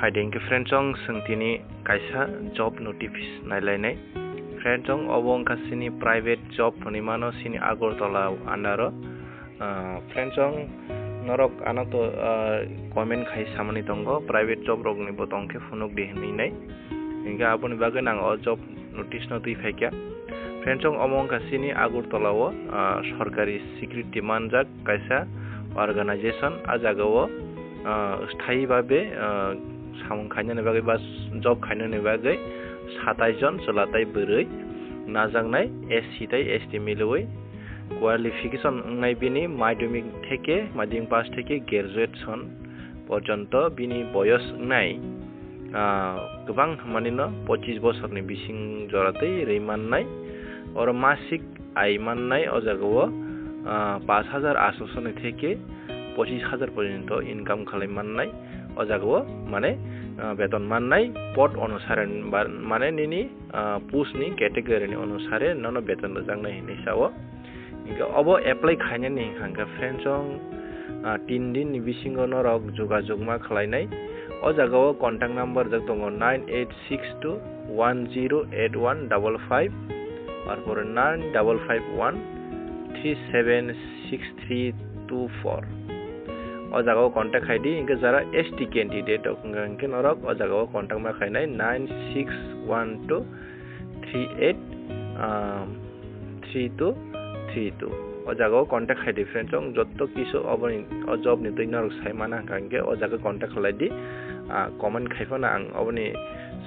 फाइदिं के फ्रेंड्सं सोंथिनि कायसा job notification नायलायनाय फ्रेंड्सं अबं कासिनि private job फनिमानो सिनि आगरतला आन्डारो फ्रेंड्सं नरक आनातो कमेन्ट खाय सामनि दंगो प्राइवेट जॉब रगनि बतंके फुनुक देहनिनाय इनका आबनि बागे नां अ जॉब नोटिस न दुइ फायका फ्रेंड्सं अबं कासिनि आगरतलाओ सरकारि सिक्युरिटि मानजाक कायसा अर्गानाइजेशन आजागाओ स्थायी भावे सामुं खायनो बागै बा जॉब खायनो बागै 27 जन चलाताय बोरै नाजांनाय एससी ताय एसटी मिलुयै क्वालिफिकेशन नाय बिनि माध्यमिक থেকে माध्यमिक पास থেকে গ্রাজুয়েশন পর্যন্ত बिनि বয়স नाय गोबां मानिनो 25 बोसोरनि बिसिं जरातै रैमाननाय और मासिक आय माननाय अजागाओ 5800 नि থেকে 25000 पर्यন্ত इनकाम खालामनाय अजागाओ माने बेतन माननाय पद अनुसारे माने निनि पोस्टनि कैटेगरीनि अनुसारे नन बेतन रजांनाय हिसाबाव इनका अब एप्लाई खायनायनि हांगा फ्रेंड्सं 3 दिन नि बिसिंगो नरक जुगाजुगमा खालायनाय अजागाओ कन्टाक्ट नम्बर जक दङ 9862108155 और 9551376324 अजागाओ कन्टाक्ट खायदि इनके जरा एसटी कैंडिडेट इनके नरक अजागाओ कन्टाक्ट मा खायनाय 9612383232 अजागाओ कन्टाक्ट खायदि फ्रेंड्सं जत्तो किसु अबनि जॉब नि दै नरक सायमाना हांगे अजागा कन्टाक्ट खालायदि कमेन्ट खायफाना आं अबनि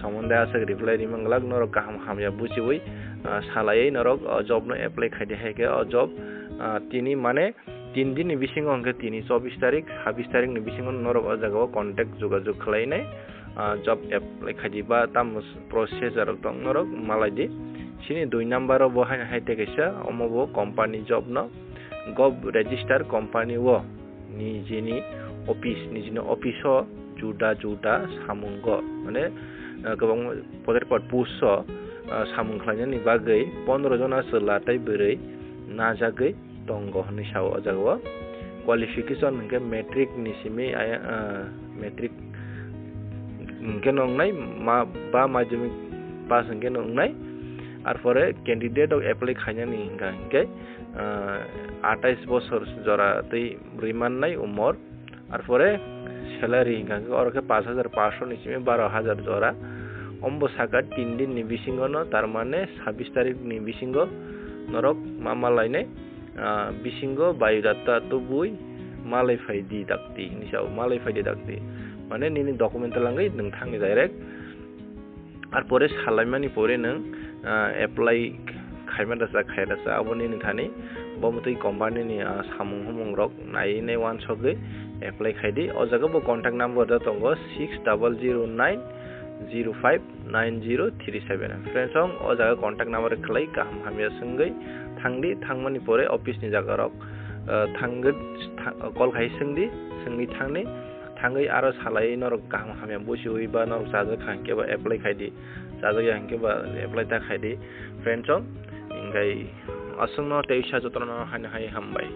समन्दै आसा रिप्लाय रिमंगलाक नरक गाहाम हामया बुजिवै सालायै नरक जॉब न एप्लाई खायदि हायके जॉब तिनि माने 3 दिन नि बिसिंग अंके 24 तारिख 26 तारिख नि बिसिंग नरक अजागाओ कन्टाक्ट जुगाजुग खालायनाय जॉब एप्लाई खायदिबा ताम प्रोसेसर दं नरक मालायदि सिनि 2 नम्बर बहाय हायते कैसा अमबो कंपनी जॉब न गव रजिस्टर कंपनी वो निजिनि ऑफिस जुदा सामुंग माने गोबां पदेर पद पुस सामुं खालायनायनि बागै 15 जना सोलाताय बोरै नाजागै दंग हनिसाव अजागाओ क्वालिफिकेशन इनके मैट्रिक निसिमि मैट्रिक इनके नंगनाय मा बा माध्यमिक पास इनके नंगनाय आर परे कैंडिडेट एप्लाई खायनायनि इनके 28 बोसोर जरा तै रिमाननाय उमर आर परे सैलरी इनके और 5500 निसिमि 12000 जरा अम्बो साका 3 दिन नि बिसिंगो न तार माने 26 तारिख नि बिसिंगो नरक मामालायनाय बिसिंगो बायोडाटा तो बुई मालाय फायदि दाक्ति निसाव मालाय फायदि दाक्ति माने निनि डकुमेन्ट लांगै नोंथांनि डाइरेक्ट आर परे सालायमानि परे नों एप्लाई खायमादासा खायदासा अबनि निथानि बमतै कंपनीनि सामुं हमंरक नायनाय वान सगै एप्लाई खायदि अजागाबो कन्टाक्ट नम्बर दा दंगो 6009059037 फ्रेंड्सं अजागा कन्टाक्ट नम्बर खलाय गाहाम हामिया संगै थांदि थांमानि परे ऑफिस नि जागारक थांगोन कल खाय संदि थांनि थांगै आरो सालाय नरक गाहाम हामिया बुसिवै बा नरक जाजा खांकेबा एप्लाई खायदि जाजा खांकेबा एप्लाई ता खायदि फ्रेंड्सं इंगाय असंनो तेइसा जतन हाय हामबाय।